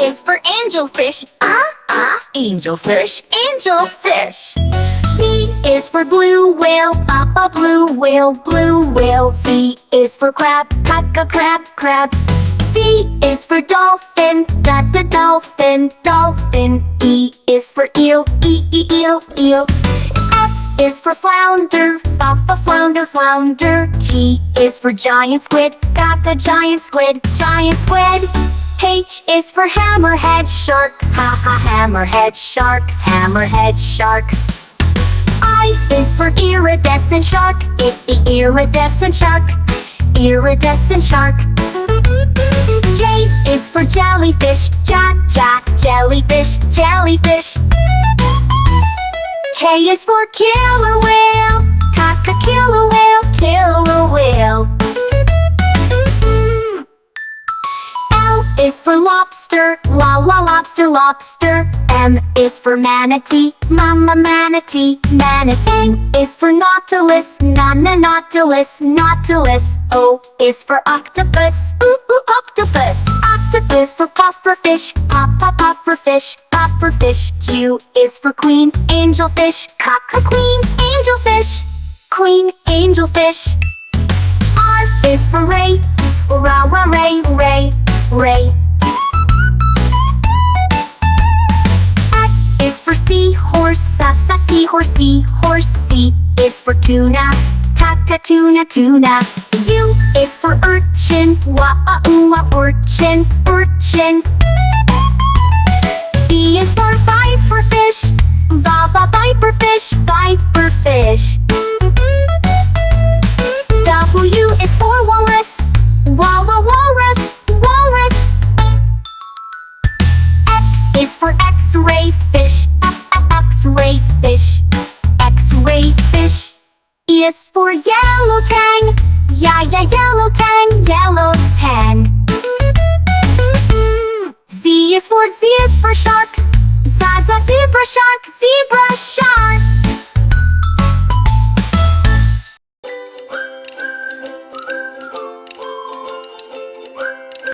is for angelfish. Angelfish, angelfish. B is for blue whale. Blue whale, blue whale. C is for crab. Crab, crab. D is for dolphin. Dolphin, dolphin. E is for eel. Eel, eel. F is for flounder. Flounder, flounder. G is for giant squid. Got the giant squid. Giant squid. H is for hammerhead shark. Hammerhead shark. Hammerhead shark. I is for iridescent shark. Iridescent shark. Iridescent shark. J is for jellyfish. Jellyfish, jellyfish. K is for killer whale. Killer whale, killer whale. L is for lobster. Lobster, lobster. M is for manatee. Manatee, manatee. N is for nautilus. Nautilus, nautilus. O is for octopus. Octopus. Octopus for pufferfish. Pufferfish, pufferfish. Q is for queen angelfish. Queen angelfish. Queen angelfish. R is for ray. Ray, ray. S is for seahorse. Seahorse, seahorse. C is for tuna. Tuna, tuna. U is for urchin. Urchin, urchin. V is for viperfish. Viperfish, viperfish. W is for walrus. Walrus, walrus. X is for X-ray fish. X-ray fish. X-ray fish. E is for yellow tang. Yellow tang, yellow